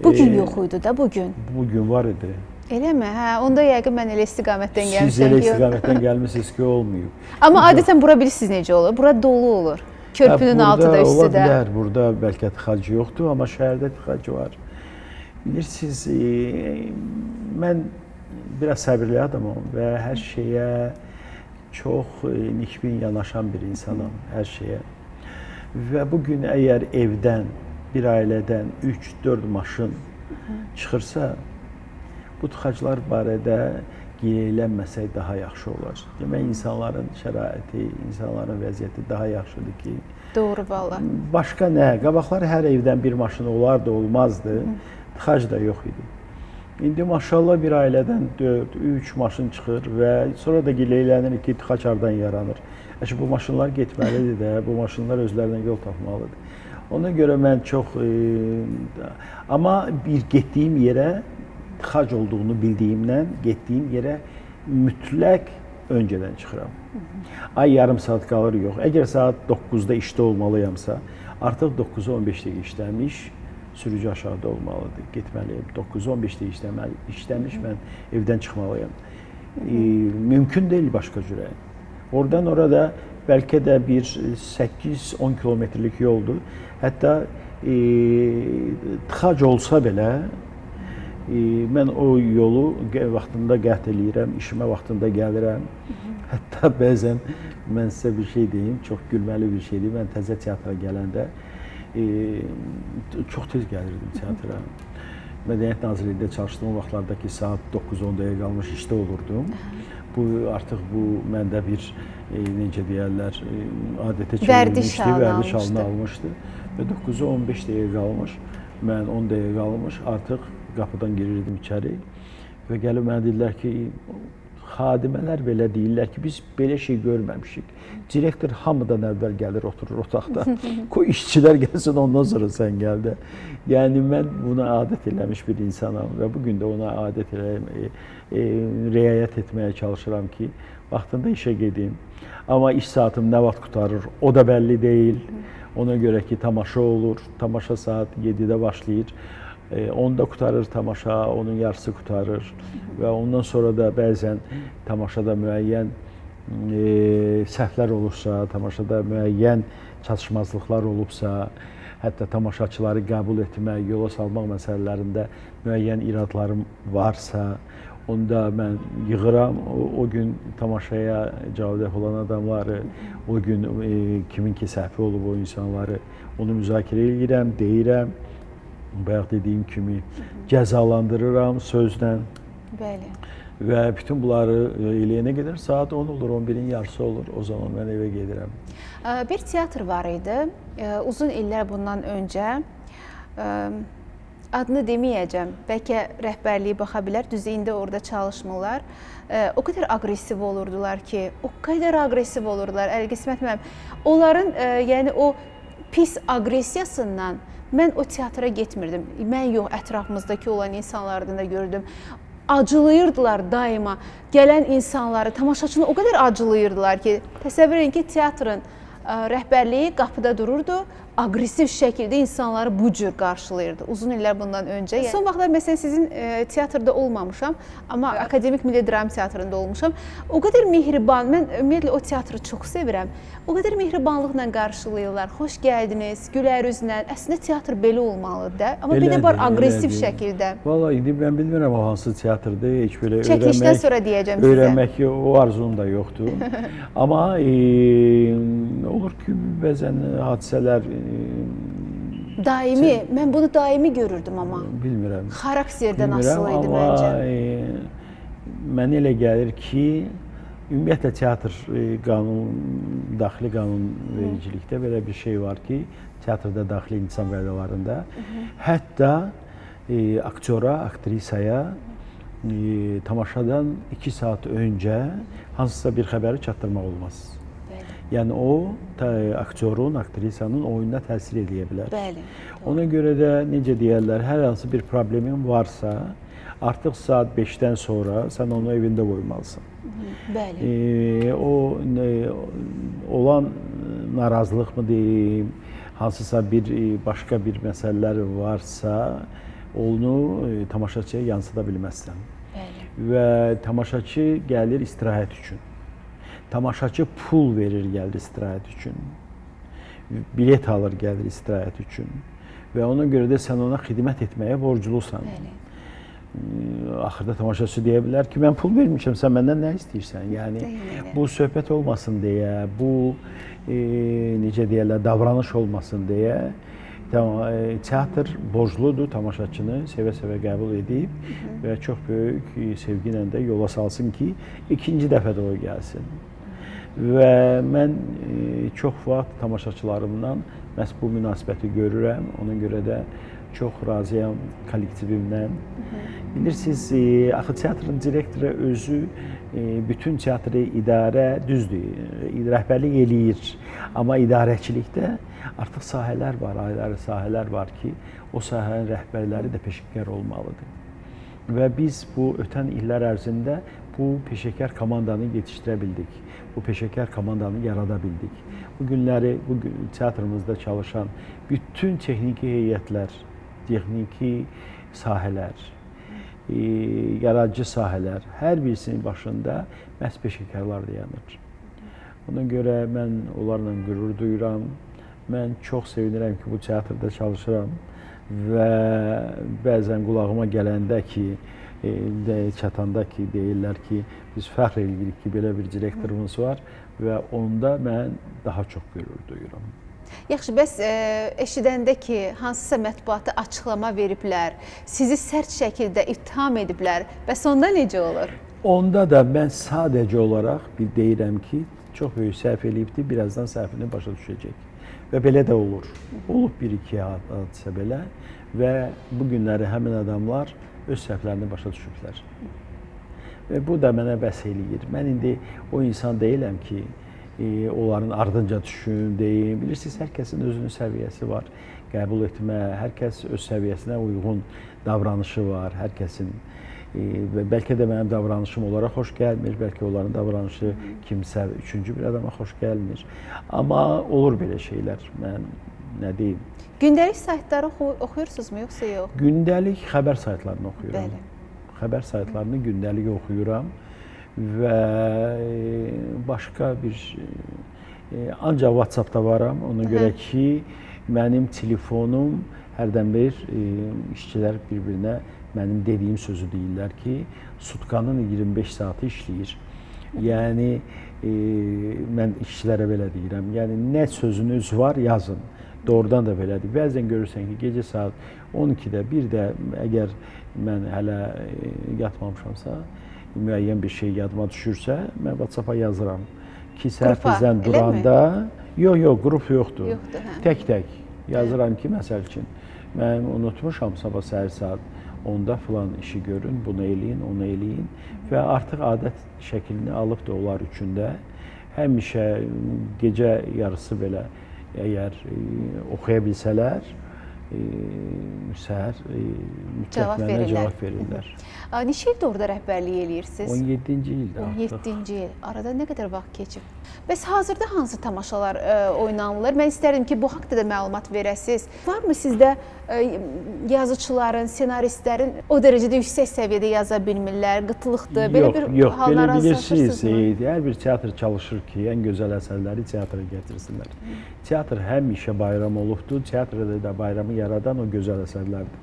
Bugün yox idi da, bugün. Bugün var idi. Eləmi? Hə, onda yəqin mən elə istiqamətdən gəlmişəm. Siz elə istiqamətdən gəlmisiniz ki, olmayıb. Amma adətən bura bilirsiniz necə olur? Bura dolu olur. Körpünün altı da, üstü də. Burada bəlkə tıxac yoxdur, amma şəhərdə tıxac var. Bilirsiniz, mən biraz səbirli adamam və hər şeyə çox nikbin yanaşan bir insanam, hər şeyə. Və bugün əgər evdən, bir ailədən 3-4 maşın çıxırsa, bu tıxaclar barədə gileylənməsək daha yaxşı olar. Demək, insanların şəraiti, insanların vəziyyəti daha yaxşıdır ki. Doğru, valla. Başqa nə? Qabaqlar hər evdən bir maşın olardı, olmazdı. Tıxac da yox idi. İndi maşallah bir ailədən 4-3 maşın çıxır və sonra da gileylənir ki, tıxac hardan yaranır. Bu maşınlar getməlidir də, bu maşınlar özlərinə yol tapmalıdır. Ona görə mən çox... Amma bir getdiyim yerə tıxac olduğunu bildiyimdən getdiyim yerə mütləq öncədən çıxıram. Ay yarım saat qalır, yox. Əgər saat 9-da işdə olmalıyamsa, artıq 9-a 15 dəqiqə işləmiş, sürücü aşağıda olmalıdır, getməliyim. 9-a 15 dəqiqə işləmiş, mən evdən çıxmalıyam. Mümkün deyil başqa cürə. Oradan orada bəlkə də bir 8-10 kilometrlik yoldur. Hətta tıxac olsa belə, mən o yolu vaxtında qət eləyirəm, işimə vaxtında gəlirəm. Hətta bəzən mən sizə bir şey deyim, çox gülməli bir şeydir. Mən təzə teatra gələndə çox tez gəlirdim teatra. Mədəniyyət Nazirliyində çalışdığım vaxtlardakı saat 9-10 dəqiqə qalmış işdə olurdum. Artıq bu məndə bir, necə deyərlər, adətə çevrilmişdi, vərdiş halını almışdı. Və 9-a 15 dəqiqə qalmış, mən 10 dəqiqə qalmış, artıq qapıdan girirdim içəri və gəlib mənə deyirlər ki, xadimələr belə deyirlər ki, biz belə şey görməmişik. Direktor hamıdan əvvəl gəlir, oturur otaqda. Qoy işçilər gəlsin, ondan sonra sən gəl də. Yəni, mən buna adət eləmiş bir insanam və bugün də ona adət riayət etməyə çalışıram ki, vaxtında işə gedim. Amma iş saatım nə vaxt qutarır, o da bəlli deyil. Ona görə ki, tamaşa olur, tamaşa saat 7-də başlayır. 10-da qutarır tamaşa, onun yarısı qutarır və ondan sonra da bəzən tamaşada müəyyən səhvlər olursa, tamaşada müəyyən çatışmazlıqlar olubsa, hətta tamaşaçıları qəbul etmək, yola salmaq məsələlərində müəyyən iradlarım varsa, onda mən yığıram, o gün tamaşaya cavabdeh olan adamları, o gün kimin ki səhvi olub o insanları, onu müzakirə edirəm, deyirəm. Bayaq dediyim kimi cəzalandırıram sözlə. Bəli. Və bütün bunları eləyənə qədər saat 10 olur, 11-in yarısı olur. O zaman mən evə gedirəm. Bir teatr var idi. Uzun illər bundan öncə. Adını deməyəcəm. Bəlkə rəhbərliyi baxa bilər. Düzü indi orada çalışmırlar. O qədər aqressiv olurdular ki, Əli-Qismət müəllim. Onların, yəni o pis aqressiyasından mən o teatra getmirdim. Mən yox, ətrafımızdakı olan insanlardan da gördüm. Acılayırdılar daima. Gələn insanları, tamaşaçını o qədər acılayırdılar ki, təsəvvür edin ki, teatrın rəhbərliyi qapıda dururdu, aqressiv şəkildə insanları bu cür qarşılayırdı uzun illər bundan öncə. Son vaxtlar məsələn sizin teatrda olmamışam, amma Akademik Milli Dram Teatrında olmuşam. O qədər mehriban, mən ümumiyyətlə o teatrı çox sevirəm. O qədər mehribanlıqla qarşılayırlar. Xoş gəldiniz, gülər üzlə. Əslində teatr belə olmalıdır da, amma bir də var aqressiv şəkildə. Vallahi indi mən bilmirəm o hansı teatrdır, heç belə çəkilişdən sonra deyəcəm sizə. Öyrənmək o arzum da yoxdur. Amma olur ki, bəzən hadisələr daimi, mən bunu daimi görürdüm amma. Bilmirəm. Xarakterdən asılı idi məncə. Mənə elə gəlir ki, ümumiyyətlə teatr daxili qanunvericilikdə belə bir şey var ki, teatrda daxili insan qaydalarında hətta aktyora, aktrisaya tamaşadan 2 saat öncə hansısa bir xəbəri çatdırmaq olmaz. Yəni o aktyorun, aktrisanın oyununa təsir edə bilər. Bəli. Ona görə də necə deyirlər, hər hansı bir problemin varsa, artıq saat 5-dən sonra sən onu evində qoymalısan. Bəli. Olan narazılıqmı deyim, hansısa başqa bir məsələlər varsa, onu tamaşaçıya yansıda bilməzsən. Bəli. Və tamaşaçı gəlir istirahət üçün. Tamaşaçı pul verir, gəlir istirahət üçün. Bilet alır, gəlir istirahət üçün. Və ona görə də sən ona xidmət etməyə borclusan. Axırda tamaşaçı deyə bilər ki, mən pul vermişəm, sən məndən nə istəyirsən? Yəni, bu söhbət olmasın deyə, bu necə deyərlər, davranış olmasın deyə teatr borcludur tamaşaçını sevə-sevə qəbul edib və çox böyük sevgi ilə də yola salsın ki, ikinci dəfə də o gəlsin. Və mən çox vaxt tamaşaçılarımdan məhz bu münasibəti görürəm. Ona görə də çox razıyam kollektivimdən. Bilirsiniz, axı teatrın direktoru özü bütün teatrı idarə düzdür, rəhbərlik eləyir. Amma idarəçilikdə artıq sahələr var, ayrı-ayrı sahələr var ki, o sahənin rəhbərləri də peşəkar olmalıdır. Və biz bu ötən illər ərzində bu peşəkar komandanı yetişdirə bildik. Bu peşəkar komandanı yarada bildik. Bu günləri bu teatrımızda çalışan bütün texniki heyətlər, texniki sahələr, yaradıcı sahələr, hər birisinin başında məhz peşəkarlar dayanır. Ona görə mən onlarla qürur duyuram. Mən çox sevinirəm ki, bu teatrda çalışıram və bəzən qulağıma gələndə ki, çatanda ki, deyirlər ki, biz fəxr edirik ki, belə bir direktorumuz var və onda mən daha çox qürur duyuram. Yaxşı, bəs eşidəndə ki, hansısa mətbuata açıqlama veriblər, sizi sərt şəkildə ittiham ediblər, bəs onda necə olur? Onda da mən sadəcə olaraq bir deyirəm ki, çox böyük səhv eləyibdir, birazdan səhvini başa düşəcək. Və belə də olur. Olub bir-iki hadisə belə və bu günləri həmin adamlar öz səhvlərini başa düşüblər. Və bu da mənə bəs eləyir. Mən indi o insan deyiləm ki, onların ardınca düşün, deyim. Bilirsiniz, hər kəsin özünün səviyyəsi var. Qəbul etmə, hər kəs öz səviyyəsinə uyğun davranışı var, hər kəsin. Və bəlkə də mənim davranışım onlara xoş gəlmir, bəlkə onların davranışı kimsə üçüncü bir adama xoş gəlmir. Amma olur belə şeylər, mən nə deyim. Gündəlik saytları oxuyursunuzmu, yoxsa yox? Gündəlik xəbər saytlarını oxuyuram. Bəli. Xəbər saytlarını gündəlik oxuyuram və başqa bir, ancaq WhatsApp-da varam. Ona görə ki, mənim telefonum hərdən bir işçilər bir-birinə mənim dediyim sözü deyirlər ki, sutkanın 25 saatı işləyir. Yəni, mən işçilərə belə deyirəm. Yəni, nə sözünüz var, yazın. Doğrudan da belədir. Bəzən görürsən ki, gecə saat 12-də, 1-də əgər mən hələ yatmamışamsa, müəyyən bir şey yadıma düşürsə, mən WhatsApp-a yazıram ki, səhər tezdən duranda... Yox, qrup yoxdur. Tək-tək yazıram ki, məsəl üçün, mən unutmuşam sabah səhər saat 10-da filan işi görün, bunu eləyin, onu eləyin və artıq adət şəklini alıb da onlar üçün də həmişə gecə yarısı belə əgər oxuya bilsələr, səhər Cavab mütləq mənə verirlər. cavab verirlər. Neçə ildir orada rəhbərlik eləyirsiniz? 17-ci ildə artıq. 17-ci il. Arada nə qədər vaxt keçib? Bəs hazırda hansı tamaşalar oynanılır? Mən istərdim ki, bu haqqda da məlumat verəsiniz. Varmı sizdə yazıçıların, ssenaristlərin o dərəcədə yüksək səviyyədə yaza bilmirlər, qıtlıqdır, belə bir yox, hallar belə bilirsiniz, rastlaşırsınızmı? hər bir teatr çalışır ki, ən gözəl əsərləri teatra gətirsinlər. Teatr həmişə bayram olubdur, teatrda da bayramı yaradan o gözəl əsərlərdir.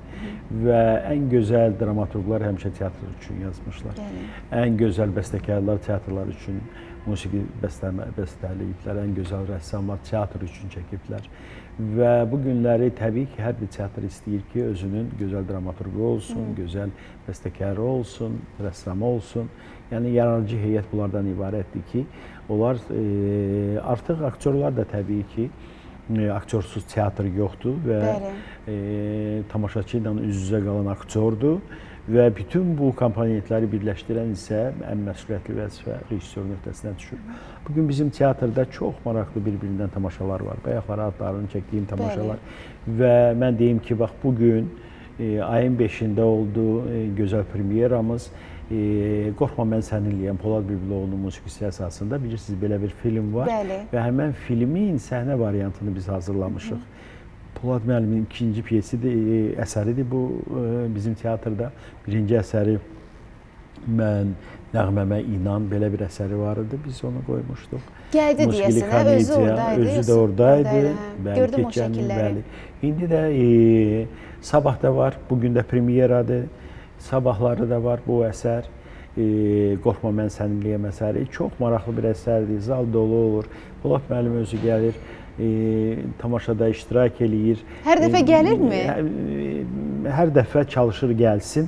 Və ən gözəl dramaturqlar həmişə teatr üçün yazmışlar. Ən gözəl bəstəkarlar teatrlar üçün musiqi bəstələyiblər, ən gözəl rəssamlar teatr üçün çəkiblər. Və bu günləri təbii ki, hər bir teatr istəyir ki, özünün gözəl dramaturqu olsun, gözəl bəstəkarı olsun, rəssamı olsun. Yəni, yaradıcı heyət bunlardan ibarətdir ki, onlar artıq aktyorlar da təbii ki, aktyorsuz teatr yoxdur və tamaşaçı ilə üz-üzə qalan aktyordur və bütün bu komponentləri birləşdirən isə ən məsuliyyətli vəzifə rejissor nöqtəsinə düşür. Bugün bizim teatrda çox maraqlı bir-birindən tamaşalar var. Bayaqları adlarını çəkdiyim tamaşalar və mən deyim ki, bax, bugün ayın 5-də oldu gözəl premyeramız. Qorxma mən səninliyəm, Polad Bülbüloğlu'nun musiqisi əsasında bilirsiniz, belə bir film var və həmən filmin səhnə variantını biz hazırlamışıq. Polad müəllimin ikinci piyesidir, əsəridir bu bizim teatrda. Birinci əsəri Mən, Nəğməmə İnan, belə bir əsəri var idi, biz onu qoymuşduq. Gəldi deyəsin, özü oradaydı. Özü də oradaydı. Gördüm o şəkilləri. İndi də sabah da var, bugün də premyeradır. Sabahları da var bu əsər. Qorxma mən səninliyəm əsəri. Çox maraqlı bir əsərdir, zal dolu olur. Polad müəllim özü gəlir, tamaşada iştirak eləyir. Hər dəfə gəlirmi? Hər dəfə çalışır gəlsin.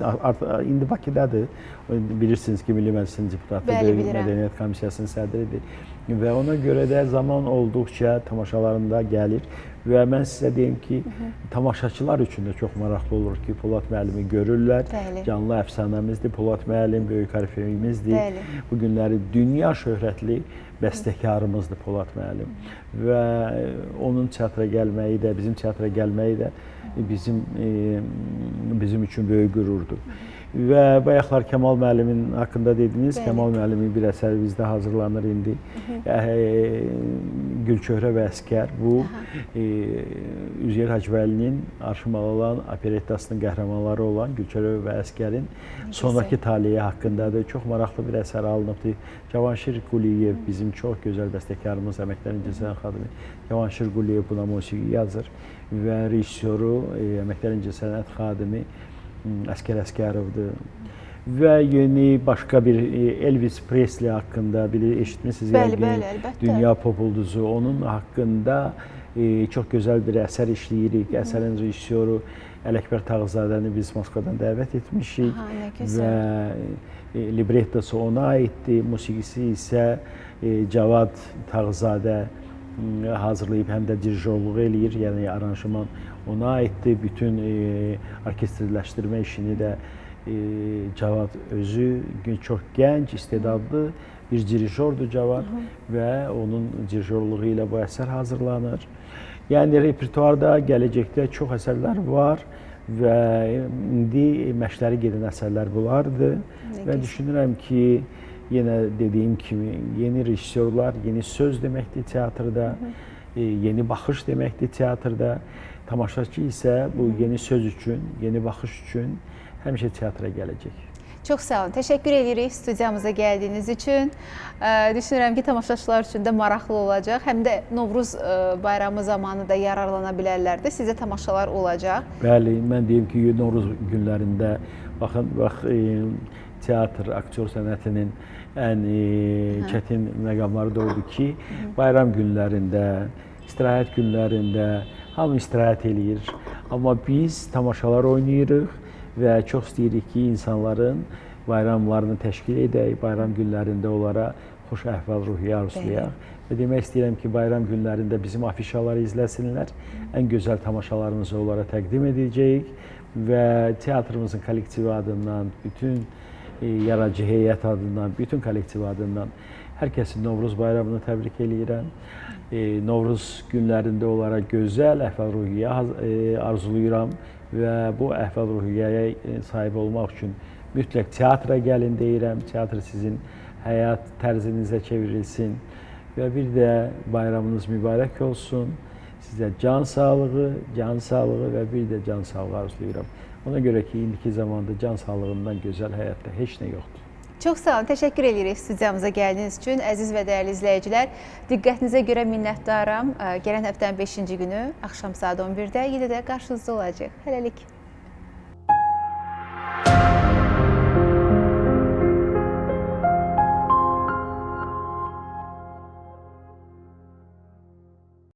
İndi Bakıdadır. Bilirsiniz ki, Milli Məclisin deputatıdır, Mədəniyyət Komissiyasının sədridir. Və ona görə də zaman olduqca tamaşalarında gəlir. Və mən sizə deyim ki, tamaşaçılar üçün də çox maraqlı olur ki, Polad müəllimi görürlər. Canlı əfsanəmizdir, Polad müəllim böyük harfimizdir. Bu günləri dünya şöhrətli bəstəkarımızdır Polad müəllim. Və onun teatra gəlməyi də, bizim teatra gəlməyi də bizim üçün böyük qürurdur. Və bayaqlar Kəmal müəllimin haqqında dediniz. Kəmal müəllimin bir əsəri bizdə hazırlanır indi. Gülçöhrə və Əsgər. Bu, Üzeyir Hacıbəylinin Arşın Malalan operettasının qəhrəmanları olan Gülçöhrə və Əsgərin sonraki taleyi haqqındadır. Çox maraqlı bir əsər alınıbdır. Cavanşir Quliyev bizim çox gözəl bəstəkarımız, əməkdar incəsənət xadimi Cavanşir Quliyev buna musiqi yazır və rejissoru, əməkdar incəsənət xadimi Əsgər Əsgərovdur. Və yeni başqa bir Elvis Presley haqqında eşitmişsiniz yəqin, dünya pop ulduzu. Onun haqqında çox gözəl bir əsər işləyirik. Əsərin rejissoru Ələkbər Tağızadəni biz Moskvadan dəvət etmişik və librettosu ona aiddir. Musiqisi isə Cavad Tağızadə hazırlayıb həm də dirijorluq eləyir, yəni aranjman ona aiddir. Bütün orkestrləşdirmə işini də Cavad özü çox gənc, istedadlı bir dirijordur Cavad və onun dirijorluğu ilə bu əsər hazırlanır. Yəni repertuarda gələcəkdə çox əsərlər var və indi məşqləri gedən əsərlər bunlardır və düşünürəm ki, yenə dediyim kimi, yeni rejissorlar, yeni söz deməkdir teatrda, yeni baxış deməkdir teatrda. Tamaşaçı isə bu yeni söz üçün, yeni baxış üçün həmişə teatra gələcək. Çox sağ olun. Təşəkkür edirik studiyamıza gəldiyiniz üçün. Düşünürəm ki, tamaşaçılar üçün də maraqlı olacaq. Həm də Novruz bayramı zamanı da yararlana bilərlər də. Sizə tamaşalar olacaq. Bəli, mən deyim ki, Novruz günlərində baxın, teatr, aktyor sənətinin ən çətin məqamları da odur ki, bayram günlərində, istirahət günlərində hamı istirahət eləyir. Amma biz tamaşalar oynayırıq və çox istəyirik ki, insanların bayramlarını təşkil edək, bayram günlərində onlara xoş əhval-ruhiyyə arzulayaq. Və demək istəyirəm ki, bayram günlərində bizim afişaları izləsinlər, ən gözəl tamaşalarımızı onlara təqdim edəcəyik və teatrımızın kollektivi adından, bütün yaradıcı heyət adından, bütün kollektiv adından Hər kəsin Novruz bayramını təbrik eləyirəm. Novruz günlərində onlara gözəl əhval-ruhiyyə arzulayıram və bu əhval-ruhiyyəyə sahib olmaq üçün mütləq teatra gəlin deyirəm. Teatr sizin həyat tərzinizə çevrilsin və bir də bayramınız mübarək olsun. Sizə can sağlığı və bir də can sağlığı arzulayıram. Ona görə ki, indiki zamanda can sağlığından gözəl həyatda heç nə yoxdur. Çox sağ olun, təşəkkür edirik studiyamıza gəldiyiniz üçün. Əziz və dəyərli izləyicilər, diqqətinizə görə minnətdaram. Gələn həftənin 5-ci günü axşam saat 11-də yenə də qarşınızda olacaq. Hələlik.